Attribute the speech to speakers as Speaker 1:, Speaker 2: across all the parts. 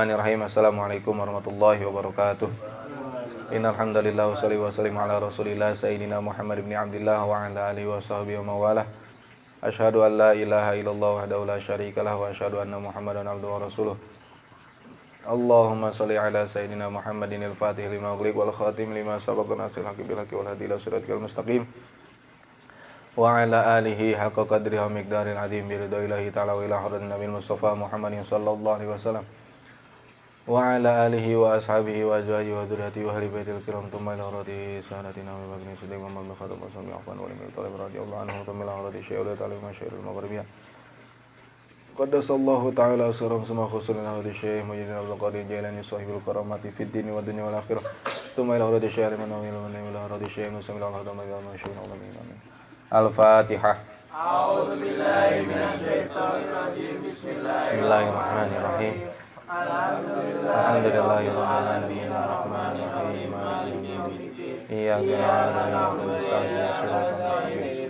Speaker 1: Bismillahirrahmanirrahim. Assalamualaikum warahmatullahi wabarakatuh. Innal hamdalillah wa salli wa sallim ala Rasulillah sayyidina Muhammad ibn Abdullah wa ala alihi wa sahbihi wa mawalah. Asyhadu an la ilaha illallah wahdahu la syarikalah wa asyhadu anna Muhammadan abduhu wa rasuluh. Allahumma shalli ala sayyidina Muhammadin al-Fatih lima ughliq wal khatim lima sabaqa nasil haqqi bil haqqi wal hadi ila siratal mustaqim. Wa ala alihi haqqa qadrihi wa miqdaril azim bi ridwanillahi ta'ala wa ila hadratin nabiyil mustafa Muhammadin sallallahu alaihi wasallam wa ala alihi wa ashabihi wa azwajihi wa dzurriyyatihi wa ahli baitil kiram thumma ila radhi sahadatina wa bagni siddiq wa man khatam wa sami afwan wa lam yutalib radhiyallahu anhu thumma ila radhi syai'ul ta'ala ma syai'ul maghribiyah qaddasallahu ta'ala asram sama khusulina wa syekh Muhyiddin Abdul Qadir Jailani sahibul karamati fid din wa dunya wal akhirah thumma ila radhi syekh man ila radhi syekh muslim ila hadam wa syai'ul amin. Al-Fatihah. A'udzubillahi minasyaitonir rajim. Bismillahirrahmanirrahim. Alhamdulillahirabbil alamin arrahmanir rahim maliki yaumiddin. Iyyaka na'budu wa iyyaka nasta'in.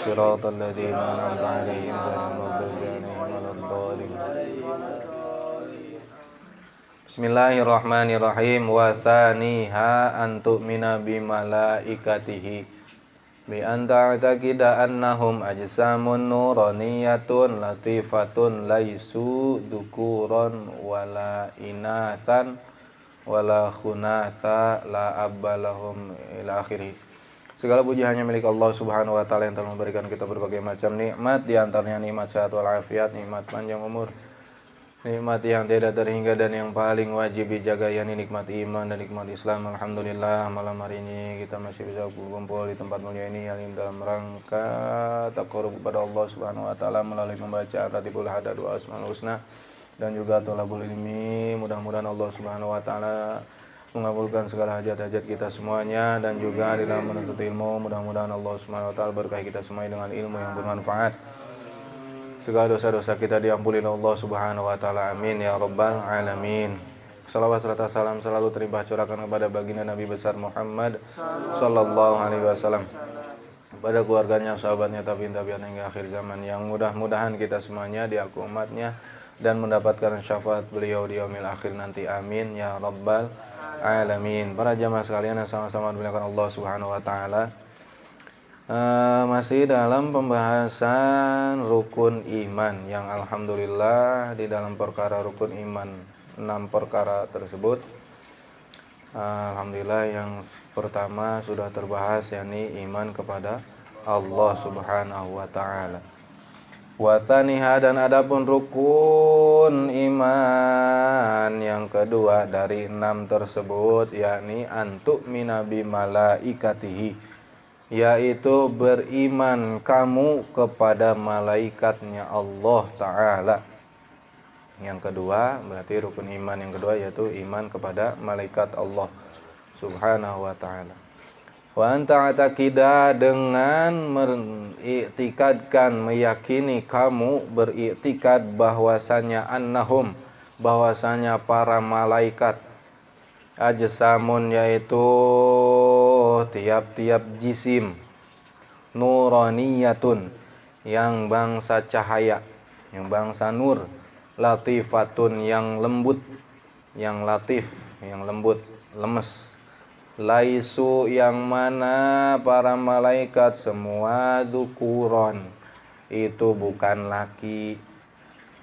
Speaker 1: Shiratal ladzina an'amta 'alaihim ghairil maghdubi 'alaihim waladdallin. Bismillahirrahmanirrahim. Wa tsaniha an tu'mina bi malaikatihi bi anta taqida annahum ajsamun nuraniyatun latifatun laisu dukuran wala inathan wala khunatha la abbalahum ila akhirih. Segala puji hanya milik Allah Subhanahu wa taala yang telah memberikan kita berbagai macam nikmat, di antaranya nikmat sehat wal afiat, nikmat panjang umur, nikmat yang tidak terhingga dan yang paling wajib dijaga, yakni nikmat iman dan nikmat Islam. Alhamdulillah malam hari ini kita masih bisa berkumpul di tempat mulia ini yang dalam rangka taqarrub kepada Allah Subhanahu wa taala melalui pembacaan Ratibul Hadad wa Asmaul Husna dan juga thalabul ilmi. Mudah-mudahan Allah Subhanahu wa taala mengabulkan segala hajat-hajat kita semuanya dan juga di dalam menuntut ilmu. Mudah-mudahan Allah Subhanahu wa taala berkahi kita semuanya dengan ilmu yang bermanfaat. Segala dosa-dosa kita diampuni oleh Allah Subhanahu wa taala. Amin ya rabbal alamin. Salawat serta salam selalu terlimpah curahkan kepada baginda Nabi besar Muhammad sallallahu alaihi wasallam, pada keluarganya, sahabatnya, tabi'in hingga akhir zaman, yang mudah-mudahan kita semuanya diaku umatnya dan mendapatkan syafaat beliau di yaumil akhir nanti. Amin ya rabbal alamin. Para jamaah sekalian yang sama-sama dimuliakan Allah Subhanahu wa taala. Masih dalam pembahasan rukun iman yang alhamdulillah di dalam perkara rukun iman 6 perkara tersebut, alhamdulillah yang pertama sudah terbahas, yakni iman kepada Allah Subhanahu wa taala. Wa tsaniha, dan adapun rukun iman yang kedua dari 6 tersebut, yakni antu'mina bi malaikatihi, yaitu beriman kamu kepada malaikatnya Allah Ta'ala. Yang kedua, berarti rukun iman yang kedua yaitu iman kepada malaikat Allah Subhanahu wa Ta'ala. Wa anta ataqida, dengan mengiktikadkan, meyakini kamu, beriktikad bahwasanya annahum, bahwasanya para malaikat, ajsamun, yaitu tiap-tiap jisim, nuraniyatun, yang bangsa cahaya, yang bangsa nur, latifatun, yang lembut, yang latif, yang lembut, lemes, laisu, yang mana para malaikat semua dukuron, itu bukan laki,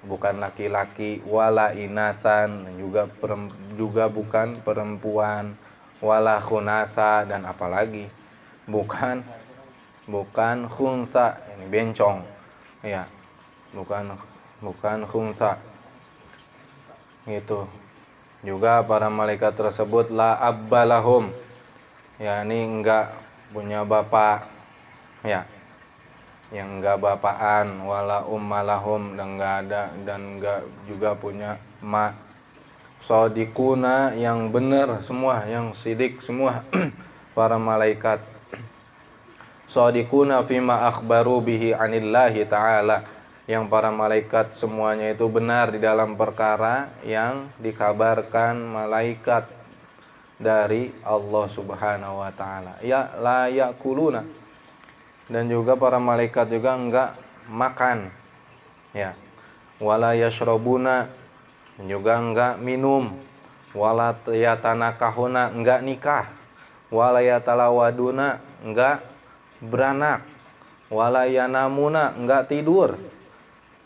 Speaker 1: bukan laki-laki, wala inatan, juga bukan perempuan, wala khunatha, dan apalagi bukan khunsa, ini bencong ya, bukan khunsa. Gitu juga para malaikat tersebut la abbalahum, ya ini enggak punya bapak ya, yang enggak bapaan, wala ummalahum, dan enggak ada, dan enggak juga punya mak. Shadiquna, yang benar semua, yang sidik semua para malaikat. Shadiquna fima akhbaru bihi anillahi ta'ala, yang para malaikat semuanya itu benar di dalam perkara yang dikabarkan malaikat dari Allah Subhanahu wa taala. Ya la yakuluna, dan juga para malaikat juga enggak makan ya, wala yashrabuna, juga enggak minum, wala yatanakahuna enggak nikah, wala yatalawaduna enggak beranak, wala yanamuna enggak tidur,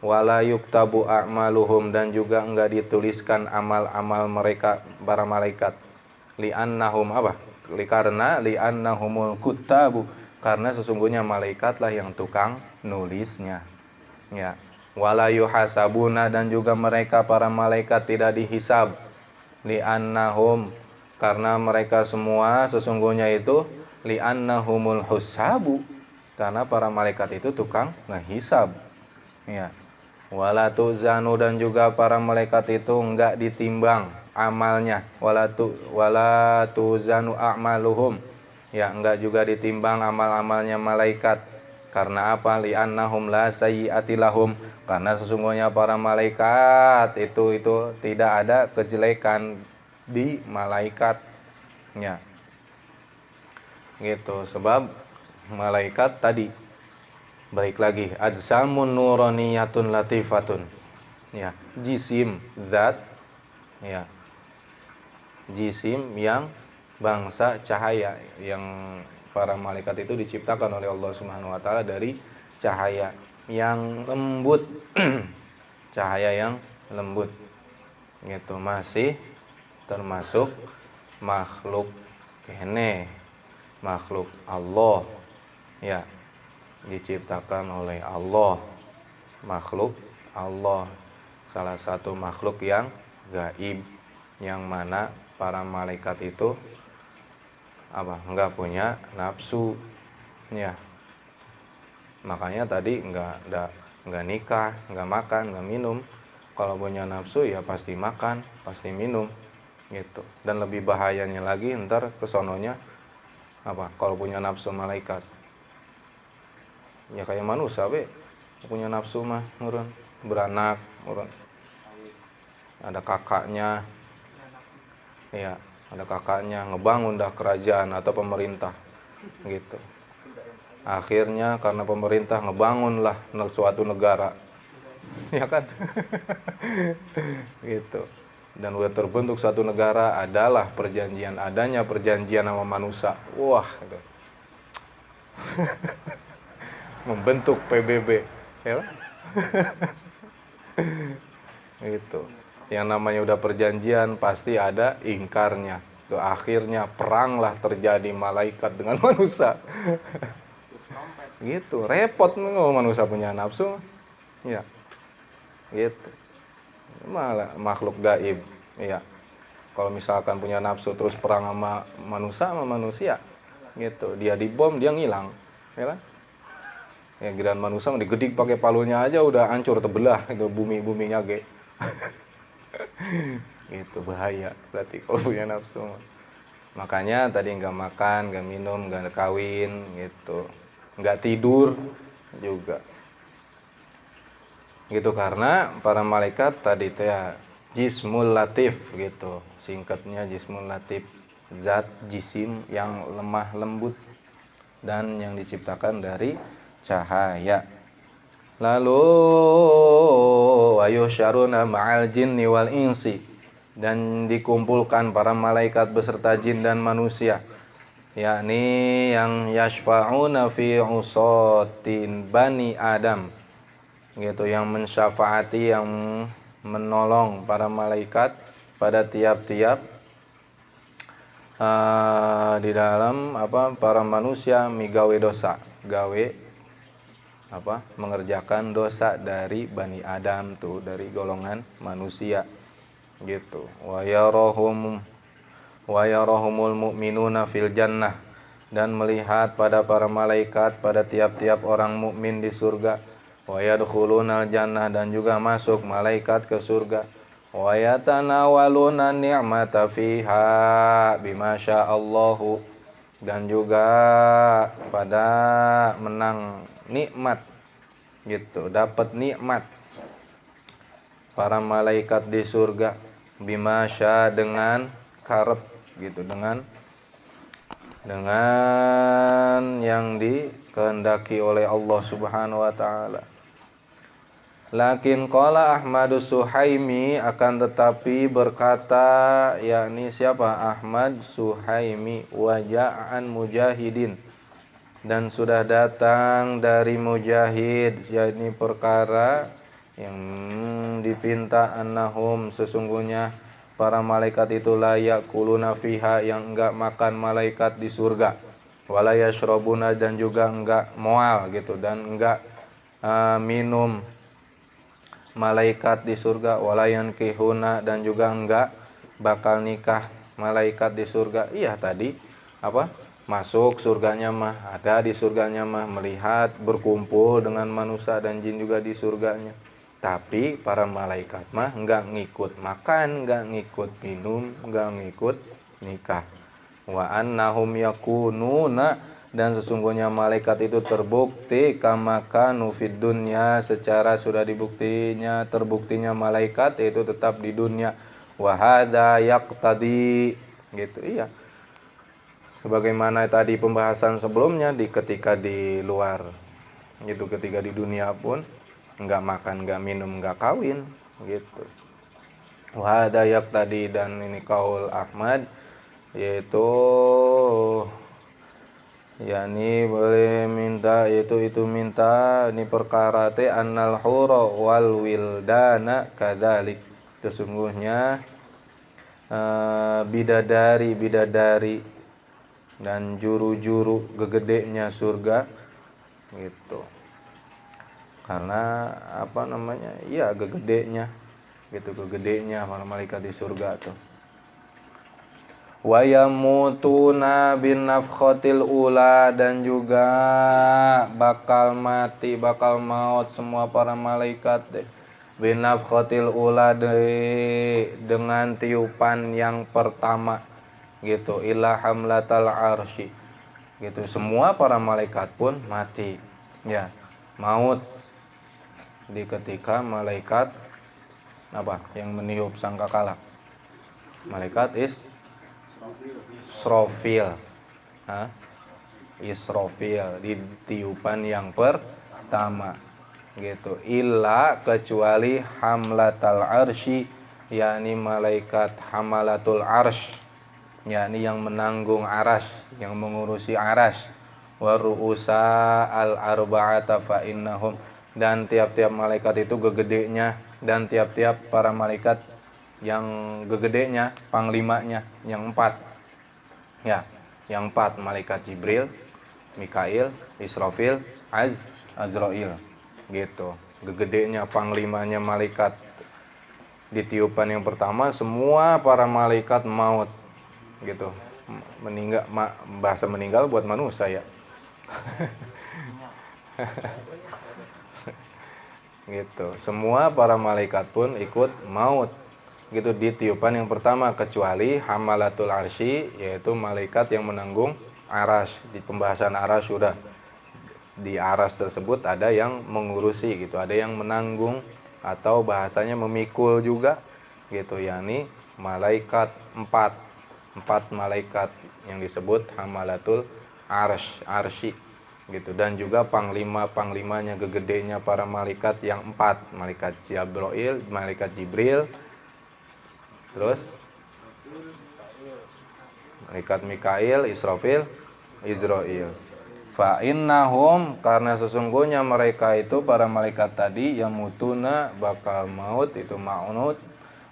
Speaker 1: wala yuktabu a'maluhum dan juga enggak dituliskan amal-amal mereka para malaikat. Li'annahum apa? Karena li'annahumul kuttabu, karena sesungguhnya malaikatlah yang tukang nulisnya. Ya. Wala yuhasabuna dan juga mereka para malaikat tidak dihisab. Li'annahum, karena mereka semua sesungguhnya itu li'annahumul husabu, karena para malaikat itu tukang ngehisab. Ya. Wala tuzanu dan juga para malaikat itu enggak ditimbang amalnya. Wala tuzanu a'maluhum, ya enggak juga ditimbang amal-amalnya malaikat. Karena apa? Li'annahum la sayyi'ati lahum, karena sesungguhnya para malaikat itu tidak ada kejelekan di malaikat. Ya. Gitu, sebab malaikat tadi balik lagi ajsamun nuraniyatun latifatun. Ya, jisim zat, ya. Jisim yang bangsa cahaya, yang para malaikat itu diciptakan oleh Allah Subhanahu wa taala dari cahaya yang lembut. Cahaya yang lembut. Gitu, masih termasuk makhluk kene, makhluk Allah. Ya, diciptakan oleh Allah, makhluk Allah, salah satu makhluk yang gaib, yang mana para malaikat itu enggak punya nafsu. Ya, makanya tadi enggak nikah, enggak makan, enggak minum. Kalau punya nafsu ya pasti makan, pasti minum, gitu. Dan lebih bahayanya lagi ntar kesononya kalau punya nafsu malaikat, ya kayak manusia punya nafsu mah murun, beranak murun, ada kakaknya, ya ada kakaknya ngebangun dah kerajaan atau pemerintah, gitu. Akhirnya karena pemerintah ngebangunlah suatu negara, ya kan. Gitu. Dan udah terbentuk suatu negara, adanya perjanjian sama manusia. Wah, gitu. Membentuk PBB, ya. Gitu. Yang namanya udah perjanjian pasti ada ingkarnya. Tuh, akhirnya peranglah terjadi malaikat dengan manusia. Gitu, repot kalau manusia punya nafsu. Ya. Gitu. Malah makhluk gaib. Ya. Kalau misalkan punya nafsu terus perang sama manusia, gitu. Dia dibom, dia ngilang, ya kan? Ya giliran manusia digedik pakai palunya aja udah hancur terbelah itu bumi-buminya ge. Itu bahaya berarti kalau punya nafsu. Makanya tadi enggak makan, enggak minum, enggak kawin gitu. Enggak tidur juga. Gitu karena para malaikat tadi teh jismul latif gitu. Singkatnya jismul latif, zat jisim yang lemah lembut dan yang diciptakan dari cahaya. Lalu ayusyaruna ma'al jinni wal insi, dan dikumpulkan para malaikat beserta jin dan manusia, yakni yang yashfa'una fi usatin bani Adam, gitu, yang mensyafaati, yang menolong para malaikat pada tiap-tiap di dalam para manusia migawe dosa, gawe mengerjakan dosa dari Bani Adam tuh, dari golongan manusia, gitu. Wa yarahumul mu'minuna fil jannah, dan melihat pada para malaikat pada tiap-tiap orang mukmin di surga. Wa yadkhulunal jannah, dan juga masuk malaikat ke surga. Wa yatanawaluna ni'mata fiha bima sya'allahu, dan juga pada menang nikmat, gitu, dapat nikmat para malaikat di surga bima sya, dengan karep, gitu, dengan yang dikehendaki oleh Allah Subhanahu wa taala. Lakin qala Ahmadus Suhaimi, akan tetapi berkata, yakni siapa? Ahmad Suhaimi, waja'an Mujahidin, dan sudah datang dari Mujahid, yakni perkara yang dipinta, annahum, sesungguhnya para malaikat itu layak kuluna fiha, yang enggak makan malaikat di surga, wala yashrabuna, dan juga enggak moal gitu, dan enggak minum malaikat di surga, walayan kihuna, dan juga enggak bakal nikah malaikat di surga. Iya tadi apa, masuk surganya mah, ada di surganya mah, melihat berkumpul dengan manusia dan jin juga di surganya. Tapi para malaikat mah enggak ngikut makan, enggak ngikut minum, enggak ngikut nikah. Wa annahum yakununa, dan sesungguhnya malaikat itu terbukti kama kanu fid dunya, secara sudah terbuktinya malaikat itu tetap di dunia. Wa hadza yaqtadi, gitu. Iya, sebagaimana tadi pembahasan sebelumnya, ketika di luar gitu, ketika di dunia pun enggak makan, enggak minum, enggak kawin gitu. Wa hadza yaqtadi, dan ini kaul Ahmad, yaitu yakni boleh minta, itu minta ini perkara teh, annal hura wal wildana kadzalik, sesungguhnya bidadari dan juru-juru gegedenya surga gitu. Karena apa namanya, iya gegedenya gitu, gegedenya para malaikat di surga tuh. Wa yamutuna bin nafkhatil ula, dan juga bakal mati, bakal maut semua para malaikat deh, bin nafkhatil ula, dengan tiupan yang pertama gitu, ila hamlatal arsy gitu. Semua para malaikat pun mati, ya, maut di ketika malaikat apa yang meniup sangkakala, malaikat Israfil di tiupan yang pertama gitu. Illa, kecuali hamlatal arsy, yakni malaikat hamalatul arsy, yakni yang menanggung aras, yang mengurusi aras. Wa ru'usa al arba'ata fa innahum, dan tiap-tiap malaikat itu gegedenya, dan tiap-tiap para malaikat yang gegedenya, panglimanya yang 4. Ya, yang 4, malaikat Jibril, Mikail, Israfil, Azrail gitu. Gegedenya, panglimanya malaikat di tiupan yang pertama, semua para malaikat maut gitu. Meninggal, bahasa meninggal buat manusia ya. Gitu. Semua para malaikat pun ikut maut gitu di tiupan yang pertama, kecuali hamalatul arsy, yaitu malaikat yang menanggung aras. Di pembahasan aras sudah, di aras tersebut ada yang mengurusi gitu, ada yang menanggung, atau bahasanya memikul juga gitu, yakni malaikat 4 malaikat yang disebut hamalatul arsy gitu. Dan juga panglimanya, gegedenya para malaikat yang 4, malaikat Jibril, terus malaikat Mikail, Israfil, Izrail. Fa innahum, karena sesungguhnya mereka itu para malaikat tadi, yang mutuna, bakal maut, itu maunut,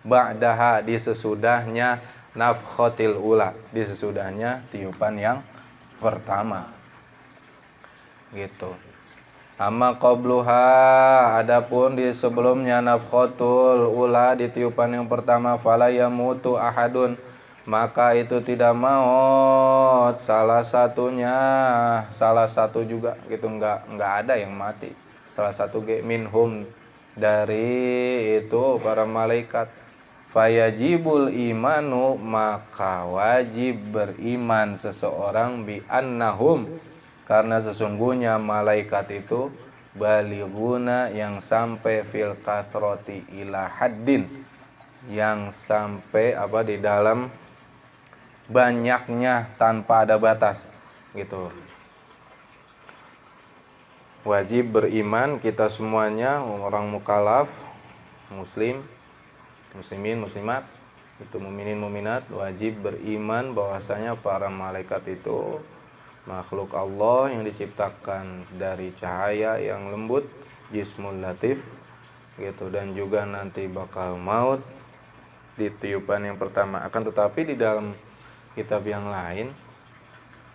Speaker 1: ba'daha, di sesudahnya nafkhatil ula, di sesudahnya tiupan yang pertama gitu. Amma qabluha, adapun di sebelumnya nafkhatul ula, di tiupan yang pertama, fala yamutu ahadun, maka itu tidak maut salah satu juga gitu, enggak ada yang mati, salah satu minhum, dari itu para malaikat. Fayajibul imanu, maka wajib beriman seseorang, bi annahum, karena sesungguhnya malaikat itu balighuna, yang sampai fil kathroti ila haddin, yang sampai apa, di dalam banyaknya tanpa ada batas gitu. wajib beriman kita semuanya orang mukallaf, muslimin, muslimat, itu mukminin, mukminat, wajib beriman bahwasanya para malaikat itu makhluk Allah yang diciptakan dari cahaya yang lembut, jismul latif gitu, dan juga nanti bakal maut di tiupan yang pertama. Akan tetapi di dalam kitab yang lain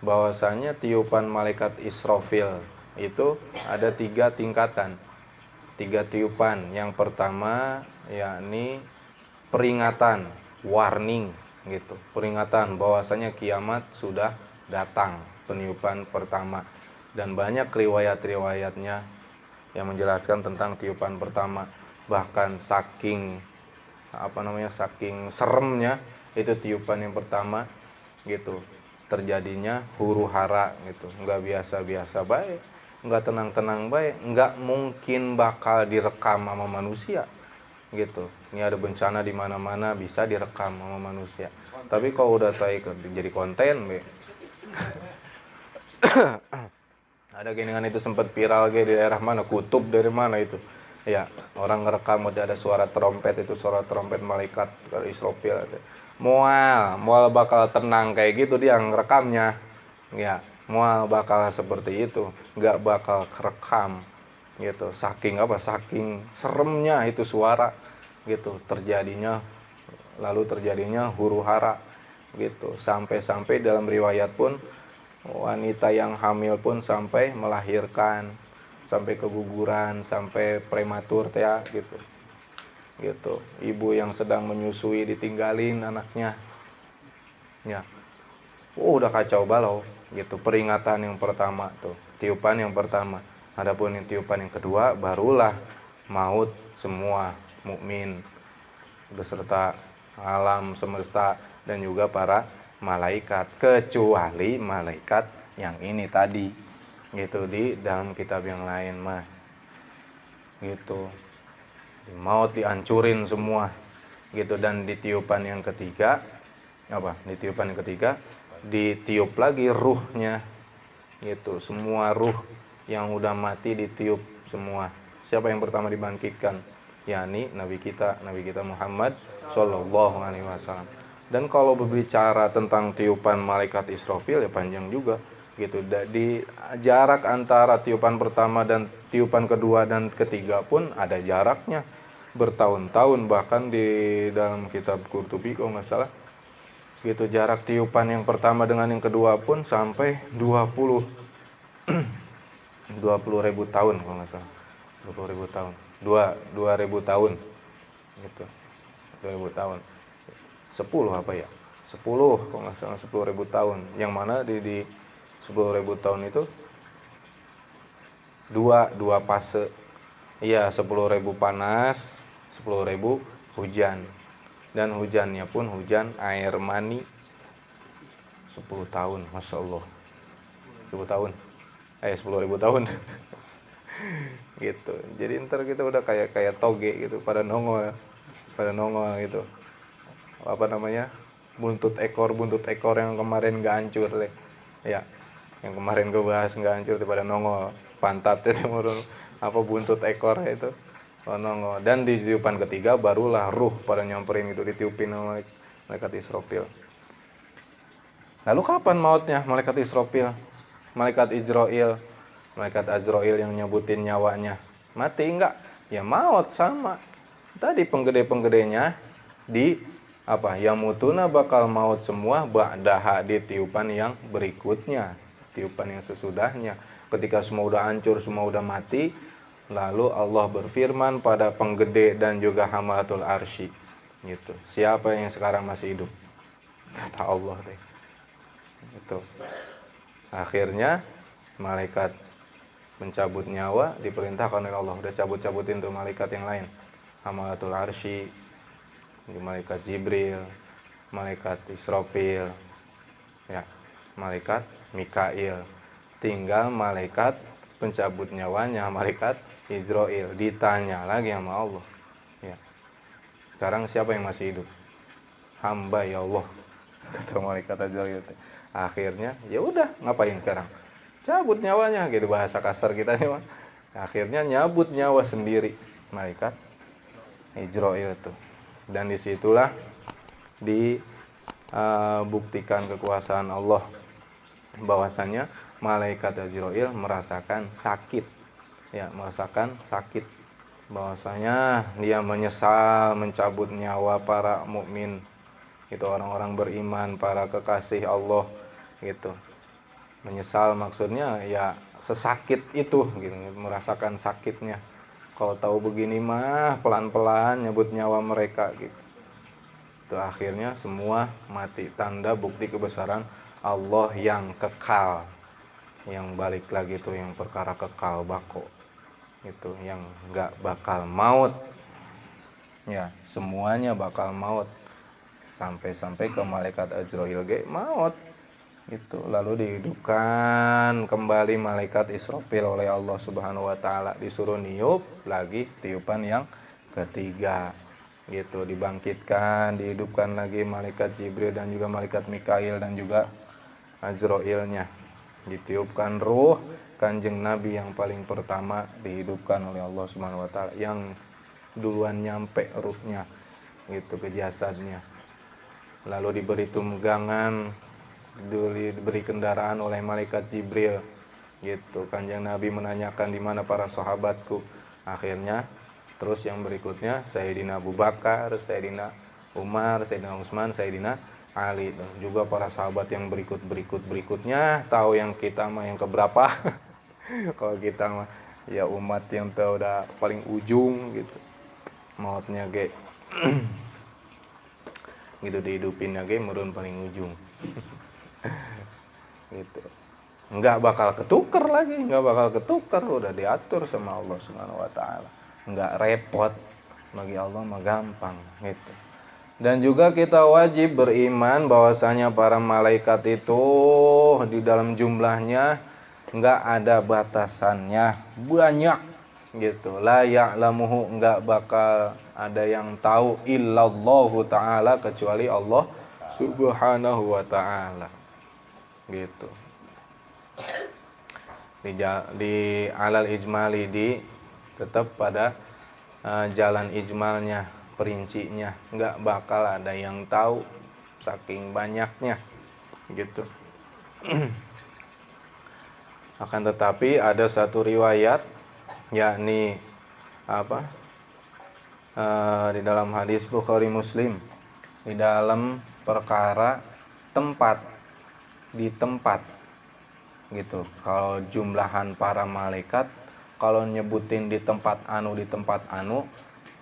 Speaker 1: bahwasanya tiupan malaikat Israfil itu ada 3 tingkatan, 3 tiupan. Yang pertama yakni peringatan, warning gitu, peringatan bahwasanya kiamat sudah datang, peniupan pertama. Dan banyak riwayat-riwayatnya yang menjelaskan tentang tiupan pertama. Bahkan saking saking seremnya itu tiupan yang pertama gitu, terjadinya huru hara gitu, nggak biasa-biasa baik, nggak tenang-tenang baik, nggak mungkin bakal direkam sama manusia gitu. Ini ada bencana di mana-mana bisa direkam sama manusia. Tapi kalau udah jadi konten, ada geningan itu sempat viral di daerah mana, kutub dari mana itu. Ya, orang ngerekam ada suara trompet, itu suara trompet malaikat Israfil. Mual bakal tenang kayak gitu dia ngerekamnya. Ya, mual bakal seperti itu, nggak bakal kerekam gitu. Saking seremnya itu suara gitu, lalu terjadinya huru hara gitu. Sampai dalam riwayat pun wanita yang hamil pun sampai melahirkan, sampai keguguran, sampai prematur ya gitu. Ibu yang sedang menyusui ditinggalin anaknya. Ya. Udah kacau balau gitu. Peringatan yang pertama tuh, tiupan yang pertama. Adapun yang tiupan yang kedua barulah maut semua mukmin beserta alam semesta dan juga para malaikat, kecuali malaikat yang ini tadi gitu. Di dalam kitab yang lain mah gitu, maut dihancurin semua gitu. Dan di tiupan yang ketiga ditiup lagi ruhnya gitu. Semua ruh yang udah mati ditiup semua. Siapa yang pertama dibangkitkan? yakni Nabi kita Muhammad Shallallahu Alaihi Wasallam. Dan kalau berbicara tentang tiupan malaikat Israfil ya panjang juga gitu. Di jarak antara tiupan pertama dan tiupan kedua dan ketiga pun ada jaraknya bertahun-tahun. Bahkan di dalam kitab Qurtubi kalau nggak salah gitu, jarak tiupan yang pertama dengan yang kedua pun sampai 20 ribu tahun kalau nggak salah, 20 ribu tahun, 2.000 tahun gitu, 2.000 tahun, 10 apa ya, 10 kalau nggak salah, 10.000 tahun. Yang mana di 10.000 tahun itu dua fase. Iya, 10.000 panas, 10.000 hujan. Dan hujannya pun hujan air mani. 10 tahun, Masya Allah. 10 tahun. 10.000 tahun. Gitu. Jadi ntar kita udah kayak toge gitu, pada nongol gitu. Buntut ekor yang kemarin gak hancur deh. Ya, yang kemarin gue bahas gak hancur pada nongol. Pantat itu buntut ekor itu nongol. Dan di tiupan ketiga barulah ruh pada nyamperin itu, ditiupin oleh malaikat Israfil. Lalu kapan mautnya malaikat Israfil? Malaikat Azrail yang nyebutin nyawanya. Mati enggak? Ya maut sama. Tadi penggede-penggedenya yang mutuna bakal maut semua ba'daha, di tiupan yang berikutnya, tiupan yang sesudahnya. Ketika semua udah hancur, semua udah mati, lalu Allah berfirman pada penggede dan juga hamalatul arsy gitu. Siapa yang sekarang masih hidup? Kata Allah deh. Gitu. Akhirnya malaikat mencabut nyawa diperintahkan oleh Allah. Udah cabut-cabutin tuh malaikat yang lain. Hamalatul arsy, malaikat Jibril, malaikat Israfil, ya, malaikat Mikail. Tinggal malaikat pencabut nyawanya, malaikat Israfil. Ditanya lagi sama Allah. Ya. Sekarang siapa yang masih hidup? Hamba ya Allah. Kata malaikat Israfil. Akhirnya ya udah, ngapain sekarang? Cabut nyawanya gitu, bahasa kasar kita nih mah. Akhirnya nyabut nyawa sendiri malaikat Israil itu. Dan disitulah dibuktikan kekuasaan Allah, bahwasanya malaikat Israil merasakan sakit, ya, merasakan sakit, bahwasanya dia menyesal mencabut nyawa para mukmin, itu orang-orang beriman, para kekasih Allah gitu. Menyesal maksudnya ya sesakit itu gitu, merasakan sakitnya. Kalau tahu begini mah pelan-pelan nyebut nyawa mereka gitu. Itu akhirnya semua mati, tanda bukti kebesaran Allah yang kekal, yang balik lagi tuh, yang perkara kekal bako itu, yang nggak bakal maut, ya semuanya bakal maut, sampai ke malaikat Azrail ge maut itu, lalu dihidupkan kembali malaikat Israfil oleh Allah Subhanahu wa taala, disuruh niup lagi tiupan yang ketiga gitu, dibangkitkan, dihidupkan lagi malaikat Jibril dan juga malaikat Mikail dan juga Azrailnya, ditiupkan ruh Kanjeng Nabi yang paling pertama, dihidupkan oleh Allah Subhanahu wa taala, yang duluan nyampe ruhnya gitu ke jasadnya, lalu diberi tunggangan, diberi kendaraan oleh malaikat Jibril gitu. Kanjeng Nabi menanyakan di mana para sahabatku. Akhirnya terus yang berikutnya Sayyidina Abu Bakar, Sayyidina Umar, Sayyidina Utsman, Sayyidina Ali, dan juga para sahabat yang berikutnya. Tahu yang kita mah yang keberapa? Kalau kita mah ya umat yang tahu udah paling ujung gitu, mautnya ge gitu, dihidupinnya ge murun paling ujung. Gitu, nggak bakal ketuker lagi, nggak bakal ketuker, udah diatur sama Allah Subhanahu wa taala, nggak repot, bagi Allah mah gampang gitu. Dan juga kita wajib beriman bahwasanya para malaikat itu di dalam jumlahnya nggak ada batasannya, banyak gitu. La ya'lamuhu, nggak bakal ada yang tahu, illallahu ta'ala, kecuali Allah Subhanahu wa ta'ala gitu. Di alal ijmali, di tetap pada jalan ijmalnya, perincinya, nggak bakal ada yang tahu saking banyaknya gitu. Akan tetapi ada satu riwayat, yakni apa, di dalam hadis Bukhari Muslim, di dalam perkara tempat, di tempat gitu. Kalau jumlahan para malaikat, kalau nyebutin di tempat anu, di tempat anu,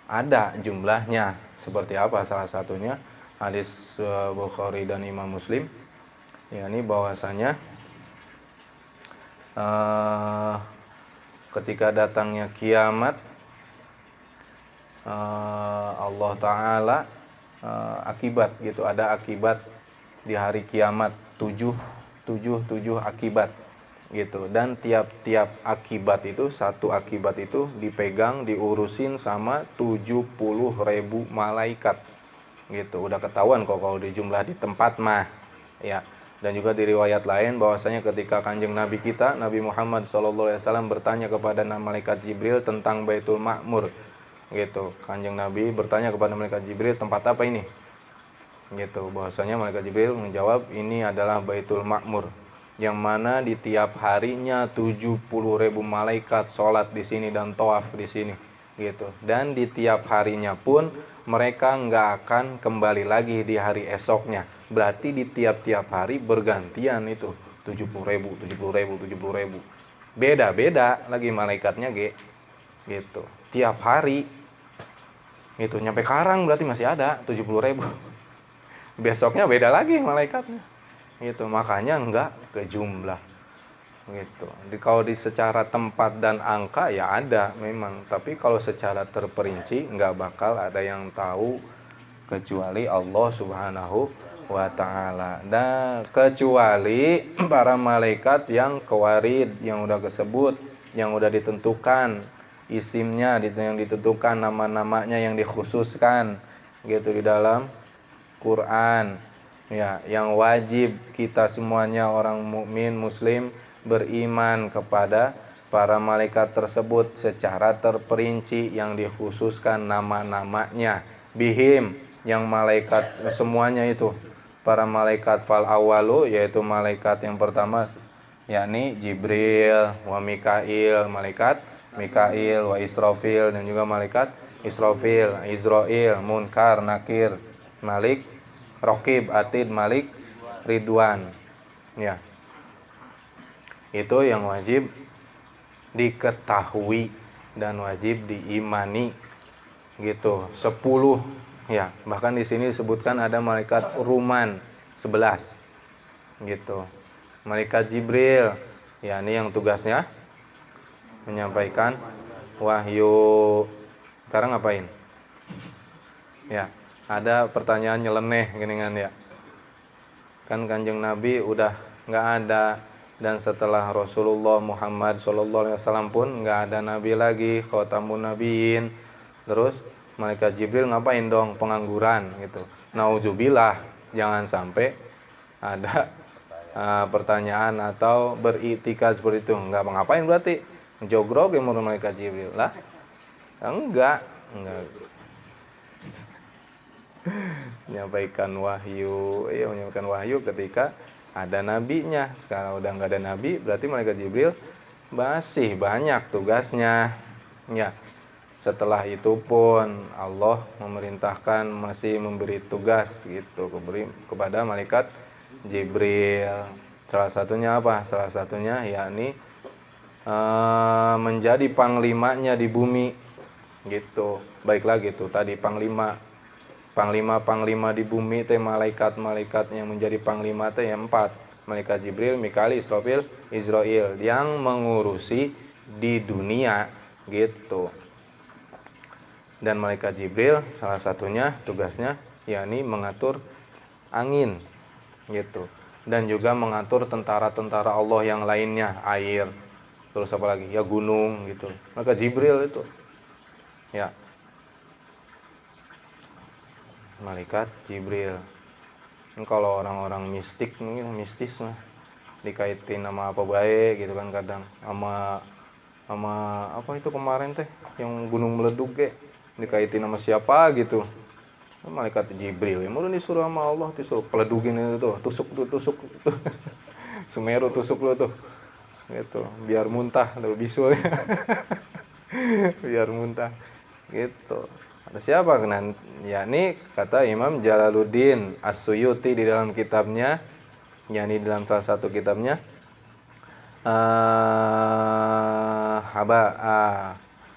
Speaker 1: ada jumlahnya. Seperti apa? Salah satunya hadis Bukhari dan Imam Muslim, yakni bahwasanya ketika datangnya kiamat, Allah Ta'ala akibat gitu, ada akibat di hari kiamat, 7 akibat gitu. Dan tiap-tiap akibat itu, satu akibat itu dipegang, diurusin sama 70.000 malaikat gitu. Udah ketahuan kok kalau dijumlah di tempat mah ya. Dan juga di riwayat lain bahwasanya ketika Kanjeng Nabi kita, Nabi Muhammad SAW bertanya kepada malaikat Jibril tentang Baitul Ma'mur gitu. Kanjeng Nabi bertanya kepada malaikat Jibril, tempat apa ini? Gitu. Bahwasanya malaikat Jibril menjawab, ini adalah Baitul Ma'mur, yang mana di tiap harinya 70.000 malaikat sholat di sini dan tawaf di sini gitu. Dan di tiap harinya pun mereka nggak akan kembali lagi di hari esoknya. Berarti di tiap-tiap hari bergantian itu 70.000. Beda-beda lagi malaikatnya gitu. Tiap hari itu nyampe Karang berarti masih ada 70.000. Besoknya beda lagi malaikatnya. Gitu. Makanya enggak ke jumlah. Gitu. Kalau secara tempat dan angka ya ada memang, tapi kalau secara terperinci enggak bakal ada yang tahu kecuali Allah Subhanahu wa ta'ala. Dan kecuali para malaikat yang kewarid, yang udah kesebut, yang udah ditentukan isimnya, yang ditentukan nama-namanya, yang dikhususkan gitu di dalam Quran ya, yang wajib kita semuanya orang mukmin muslim beriman kepada para malaikat tersebut secara terperinci yang dikhususkan nama-namanya. Bihim, yang malaikat semuanya itu para malaikat fal awalu, yaitu malaikat yang pertama yakni Jibril wa Mikail, malaikat Mikail, wa Israfil, dan juga malaikat Israfil, Izrail, Munkar, Nakir, Malik, Raqib, Atid, Malik, Ridwan. Ya. Itu yang wajib diketahui dan wajib diimani. Gitu. 10 ya. Bahkan di sini disebutkan ada malaikat Ruman 11. Gitu. Malaikat Jibril, ya ini yang tugasnya menyampaikan wahyu. Sekarang ngapain? Ya, ada pertanyaan nyeleneh gini kan ya. Kan Kanjeng Nabi udah nggak ada, dan setelah Rasulullah Muhammad SAW pun nggak ada Nabi lagi, khotamun nabiin. Terus malaikat Jibril ngapain dong? Pengangguran gitu. Nauzubillah, jangan sampai ada pertanyaan atau beriktikad seperti itu. Nggak ngapain berarti? Jogrok yang menurut malaikat Jibril lah? Enggak. Menyampaikan wahyu ketika ada nabinya. Sekarang udah nggak ada nabi, berarti malaikat Jibril masih banyak tugasnya. Ya. Setelah itu pun Allah memerintahkan, masih memberi tugas gitu kepada malaikat Jibril. Salah satunya apa? Salah satunya yakni menjadi panglimanya di bumi gitu. Baiklah gitu tadi panglima di bumi teh malaikat yang menjadi panglima teh yang 4. Malaikat Jibril, Mikail, Israfil, Izrail yang mengurusi di dunia gitu. Dan malaikat Jibril salah satunya tugasnya yakni mengatur angin gitu, dan juga mengatur tentara-tentara Allah yang lainnya, air, terus apa lagi ya, gunung gitu. Maka Jibril itu ya, malaikat Jibril. Kalau orang-orang mistik mungkin mistis mah dikaitin sama apa baik gitu kan, kadang sama apa itu kemarin teh yang gunung meleduk dikaitin sama siapa gitu. Malaikat Jibril yang mulai disuruh sama Allah, disuruh peledugin itu tuh, tusuk Sumeru tusuk lu tuh gitu, biar muntah tuh bisulnya. Biar muntah gitu. Ada siapa kan? Yakni kata Imam Jalaluddin As-Suyuti di dalam kitabnya, yakni dalam salah satu kitabnya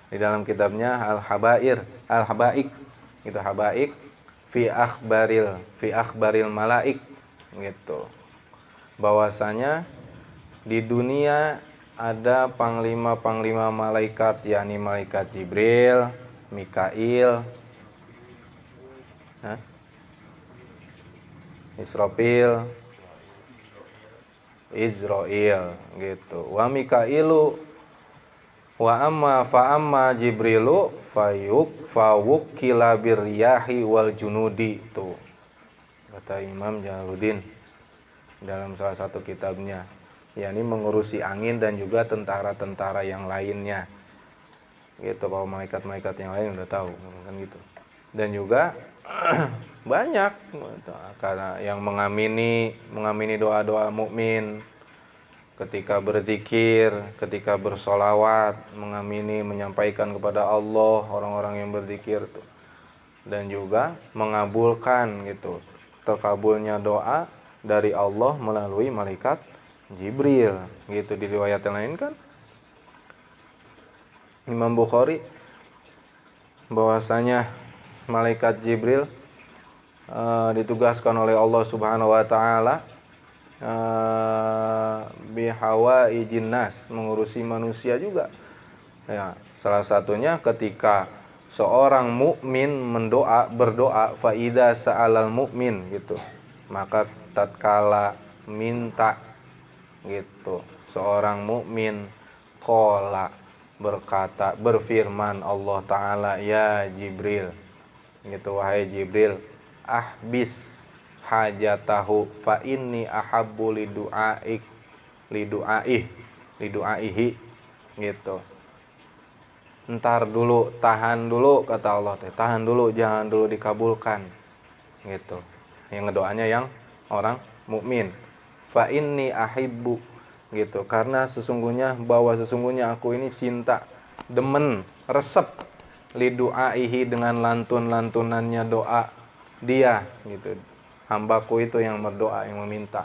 Speaker 1: di dalam kitabnya Al-Habaik itu Habaik fi akhbaril malaik gitu, bahwasanya di dunia ada panglima malaikat, yakni malaikat Jibril, Mikail, Israfil, Izrail gitu. Wa Mikailu wa amma Jibrilu fawukkila birriyahi wal junudi. Tuh kata Imam Jalaluddin dalam salah satu kitabnya, yakni mengurusi angin dan juga tentara-tentara yang lainnya gitu. Bahwa malaikat-malaikat yang lain udah tahu kan gitu. Dan juga banyak karena yang mengamini doa-doa mukmin ketika berzikir, ketika bersolawat, menyampaikan kepada Allah orang-orang yang berzikir tuh. Dan juga mengabulkan gitu, terkabulnya doa dari Allah melalui malaikat Jibril gitu. Di riwayat yang lain kan Imam Bukhari bahwasanya malaikat Jibril ditugaskan oleh Allah Subhanahu wa taala bihawa ijinnas, mengurusi manusia juga ya. Salah satunya ketika seorang mukmin berdoa faida sa'alal mukmin gitu, maka tatkala minta gitu seorang mukmin qala, berkata, berfirman Allah taala, ya Jibril gitu, wahai Jibril, ahbis hajatahu fa inni ahabbu lidu'aihi gitu. Ntar dulu, tahan dulu kata Allah teh. Tahan dulu, jangan dulu dikabulkan. Gitu. Yang ngedoanya yang orang mukmin. Fa inni ahibbu gitu. Karena sesungguhnya aku ini cinta, demen, resep lidu'aihi dengan lantun-lantunannya doa dia gitu. Hambaku itu yang berdoa, yang meminta,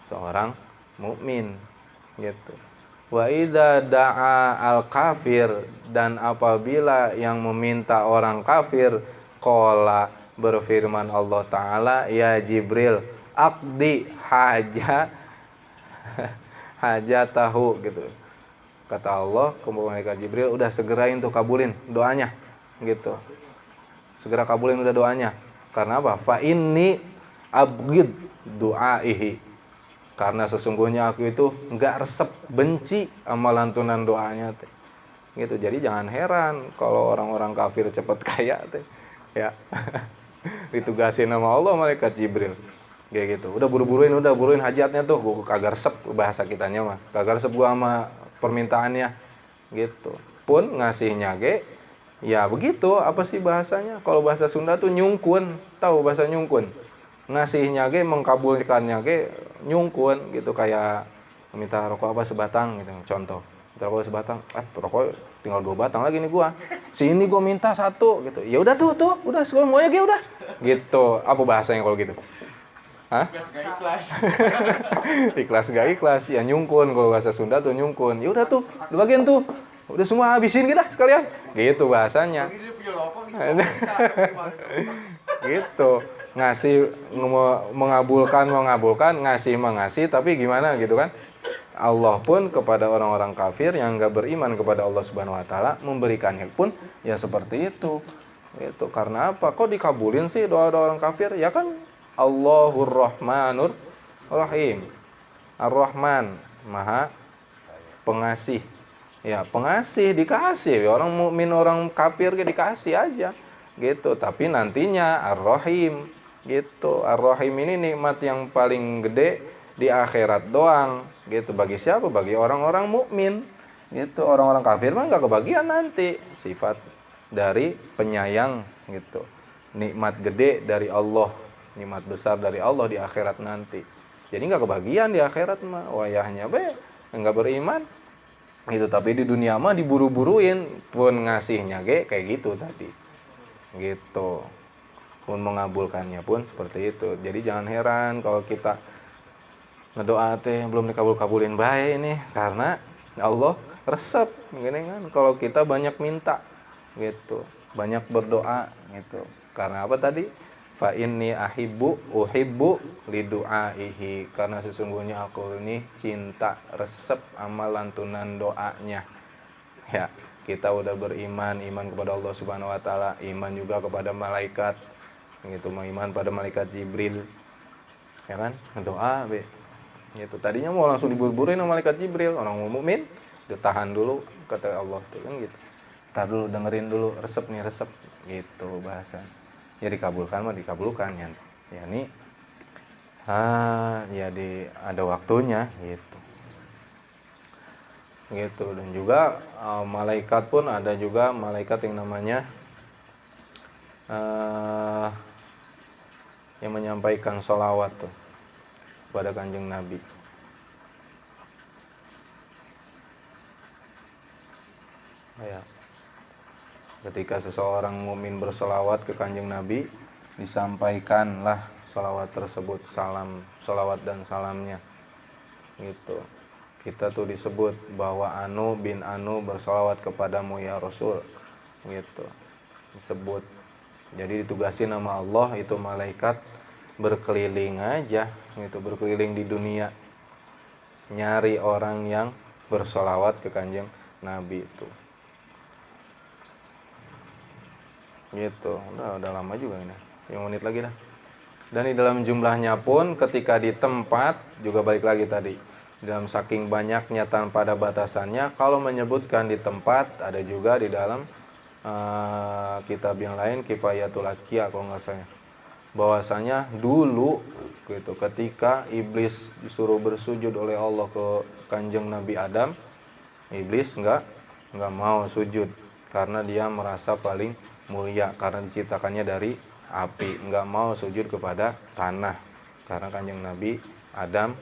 Speaker 1: seorang mukmin gitu. Wa idza da'a al kafir, dan apabila yang meminta orang kafir, qala, berfirman Allah taala, ya Jibril aqdi hajatahu gitu. Kata Allah ke malaikat Jibril, udah segerain tuh kabulin doanya gitu. Segera kabulin udah doanya. Karena apa? Fa inni abghid du'aihi. Karena sesungguhnya aku itu enggak resep, benci sama lantunan doanya teh. Gitu. Jadi jangan heran kalau orang-orang kafir cepat kaya teh. Ya. Ditugasin sama Allah malaikat Jibril. Kayak gitu. Udah buruin hajatnya tuh. Gua kagak resep bahasa kitanya mah. Kagak resep gua sama permintaannya. Gitu. Pun ngasihnya ge ya begitu, apa sih bahasanya? Kalau bahasa Sunda tuh nyungkun. Tahu bahasa nyungkun? Ngasihnya ge, mengkabulkannya ge nyungkun gitu, kayak minta rokok apa sebatang gitu. Contoh, minta rokok sebatang, rokok tinggal 2 batang lagi nih gua. Sini gua minta 1 gitu. Ya udah tuh, udah semuanya ge udah. Gitu. Apa bahasanya kalau gitu? Hah? Ikhlas gak ikhlas ya nyungkun. Kalau bahasa Sunda tuh nyungkun. Ya udah tuh, dibagiin tuh. Udah semua habisin kita sekalian. Gitu bahasanya. Gitu. Ngasih mengabulkan, ngasih, tapi gimana gitu kan? Allah pun kepada orang-orang kafir yang enggak beriman kepada Allah Subhanahu wa taala memberikannya pun ya seperti itu. Itu karena apa? Kok dikabulin sih doa-doa orang kafir? Ya kan Allahur Rahmanur Rahim. Ar-Rahman, Maha Pengasih. Ya, pengasih, dikasih. Orang mukmin, orang kafir dikasih aja. Gitu. Tapi nantinya Ar-Rahim. Gitu. Ar-Rahim ini nikmat yang paling gede di akhirat doang. Gitu. Bagi siapa? Bagi orang-orang mukmin. Gitu. Orang-orang kafir mah enggak kebagian nanti sifat dari penyayang gitu. Nikmat gede dari Allah, nikmat besar dari Allah di akhirat nanti. Jadi enggak kebagian di akhirat mah. Wayahnya be enggak beriman. Gitu, tapi di dunia mah diburu-buruin, pun ngasihnya kayak gitu tadi. Gitu. Pun mengabulkannya pun seperti itu. Jadi jangan heran kalau kita ngedoa teh belum dikabul-kabulin bae ini, karena Allah resep gini kan kalau kita banyak minta gitu, banyak berdoa gitu. Karena apa tadi? Fa inni uhibbu lidu'aihi, karena sesungguhnya aku ini cinta resep amal lantunan doanya. Ya, kita udah beriman, iman kepada Allah Subhanahu wa taala, iman juga kepada malaikat. Gitu, iman pada malaikat Jibril. Ya kan? Doa be. Gitu. Tadinya mau langsung diburu-buruin sama malaikat Jibril, orang mukmin, ditahan dulu kata Allah tuh kan gitu. Tar dulu, dengerin dulu resep gitu bahasa. Ya dikabulkan mah dikabulkan ya. Ya nih ya ada waktunya gitu. Gitu. Dan juga malaikat pun ada juga malaikat yang namanya yang menyampaikan sholawat tuh kepada Kanjeng Nabi. Ya. Ketika seseorang mukmin bersolawat ke Kanjeng Nabi, disampaikanlah solawat tersebut, solawat dan salamnya. Gitu. Kita tuh disebut bahwa Anu bin Anu bersolawat kepadamu ya Rasul. Gitu. Disebut. Jadi ditugasin sama Allah itu malaikat berkeliling aja, gitu, berkeliling di dunia, nyari orang yang bersolawat ke Kanjeng Nabi itu. Gitu. Udah lama juga ini. 5 menit lagi dah. Dan di dalam jumlahnya pun ketika di tempat juga balik lagi tadi. Dalam saking banyaknya tanpa ada batasannya, kalau menyebutkan di tempat ada juga di dalam kitab yang lain Kifayatul Atqiya kalau nggak salah. Bahwasanya dulu gitu ketika iblis disuruh bersujud oleh Allah ke Kanjeng Nabi Adam, Iblis enggak mau sujud karena dia merasa paling mulia karena diciptakannya dari api, enggak mau sujud kepada tanah karena Kanjeng Nabi Adam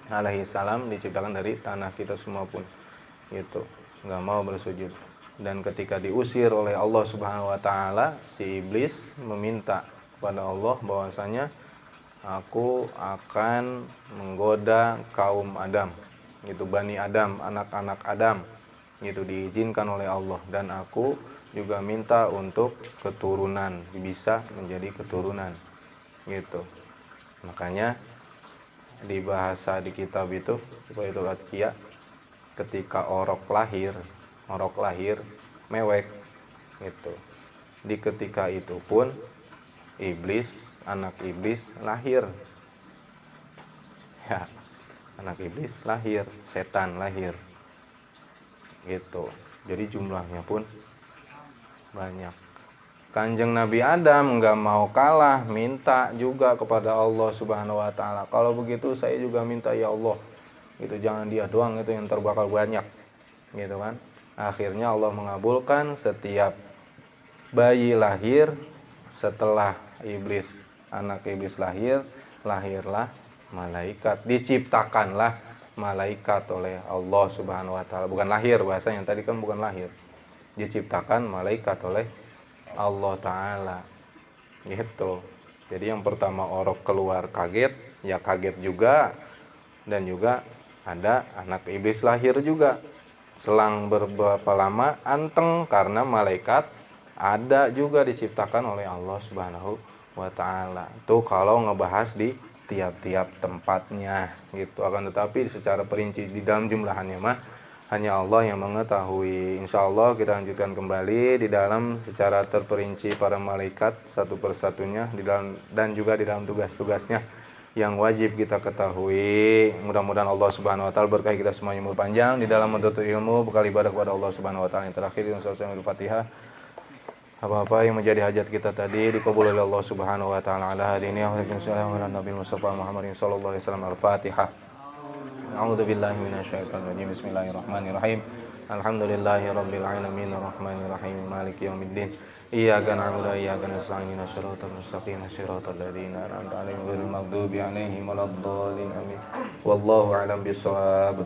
Speaker 1: alaihi salam diciptakan dari tanah, kita semua pun gitu, enggak mau bersujud. Dan ketika diusir oleh Allah Subhanahu wa taala, si iblis meminta kepada Allah bahwasanya aku akan menggoda kaum Adam, gitu, Bani Adam, anak-anak Adam, gitu, diizinkan oleh Allah. Dan aku juga minta untuk keturunan, bisa menjadi keturunan, gitu. Makanya di bahasa di kitab itu, Baitul Atqiya, ketika orok lahir mewek, gitu. Di ketika itu pun iblis, anak iblis lahir, ya, anak iblis lahir, setan lahir, gitu. Jadi jumlahnya pun banyak. Kanjeng Nabi Adam nggak mau kalah, minta juga kepada Allah Subhanahu wa taala, kalau begitu saya juga minta ya Allah, gitu, jangan dia doang itu yang terbakal banyak, gitu kan. Akhirnya Allah mengabulkan, setiap bayi lahir setelah iblis, anak iblis lahirlah malaikat, diciptakanlah malaikat oleh Allah Subhanahu wa taala. Bukan lahir bahasanya, tadi kan bukan lahir. Diciptakan malaikat oleh Allah taala. Gitu. Jadi yang pertama orok keluar kaget, ya kaget juga, dan juga ada anak iblis lahir juga. Selang beberapa lama anteng karena malaikat ada juga diciptakan oleh Allah Subhanahu wa taala. Itu kalau ngebahas di tiap-tiap tempatnya, gitu. Akan tetapi secara perinci di dalam jumlahannya mah hanya Allah yang mengetahui. Insya Allah kita lanjutkan kembali di dalam secara terperinci para malaikat satu persatunya di dalam, dan juga di dalam tugas-tugasnya yang wajib kita ketahui. Mudah-mudahan Allah Subhanahu wa taala berkahi kita semuanya umur panjang di dalam menuntut ilmu, bekal ibadah kepada Allah Subhanahu wa taala. Yang terakhir yang selesai Al-Fatihah. Apa-apa yang menjadi hajat kita tadi dikabul oleh Allah Subhanahu wa taala. Ala hadini wa ala nabi Mustafa Muhammadin sallallahu alaihi wasallam. Al-Fatihah. A'udzu billahi minasyaitonir rajim. Bismillahirrahmanirrahim. Alhamdulillahirabbil alamin arrahmanir rahim maliki yaumiddin. Iyyaka na'budu wa iyyaka nasta'in ihdinas siratal mustaqim siratal ladzina an'amta 'alaihim ghairil maghdubi 'alaihim waladdallin amin. Wallahu a'lam bissawab.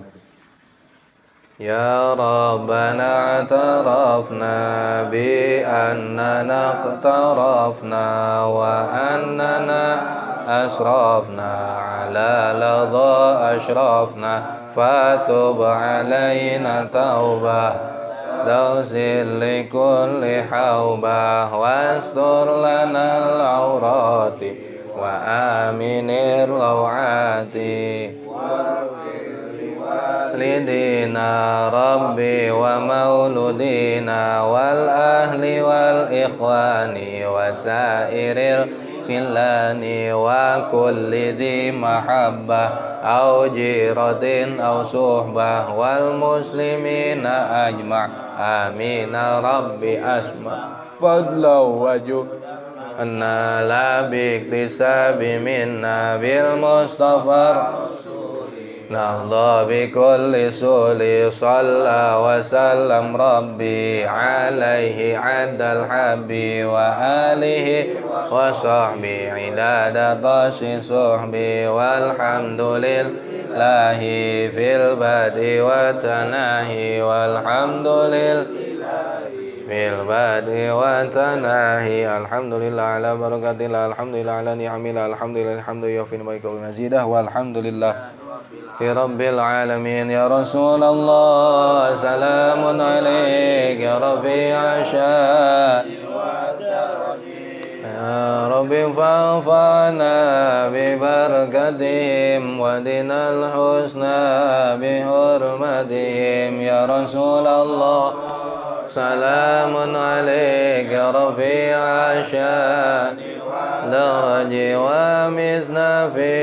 Speaker 1: Ya Rabbana atarafna bi annana iqtarafna wa annana asrafna ala ladha ashrafna fatub alaina taubah Dawsil likulli hawbah wastur lanal awrati wa aminir lawati lidina rabbi wa mauludina wal ahli wal ikhwani wa sairil khillani wa kulli di mahabbah au jiratin au suhbah wal muslimina ajma' amin rabbi asma fadla wajud anna la biktisabi minna bil mustafa Nahda bi kulli suli salla wa sallam rabbi alaihi adal habbi wa alihi wa sahbi idada tashi suhbi walhamdulillahi fil badi wa tanahi walhamdulillahi fil badi wa tanahi alhamdulillah ala barakatillah alhamdulillah ala ni'amillah alhamdulillah alhamdu yafin baika wa mazidah walhamdulillah Rabbil alamin ya Rasulullah salamun alaik ya Rafi'a sya ya Rabbi fa'fana bi barakatihim wa dinal husna bi hurmatihim ya Rasulullah salamun alaik ya Rafi'a sya درج ومزنا في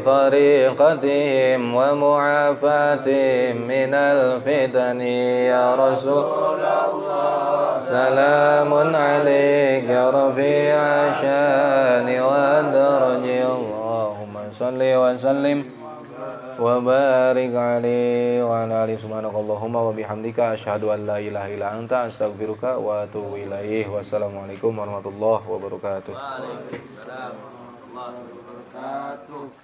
Speaker 1: طريقتهم ومعافاتهم من الفتن يا رسول الله سلام عليك يا رفيع الشان والدرج اللهم صل وسلم wa barik alaihi wa ala alihi subhanakallahumma wa bihamdika asyhadu an la ilaha illa anta astaghfiruka wa atubu ilaih. Wassalamualaikum warahmatullahi wabarakatuh.
Speaker 2: Waalaikumsalam warahmatullahi wabarakatuh.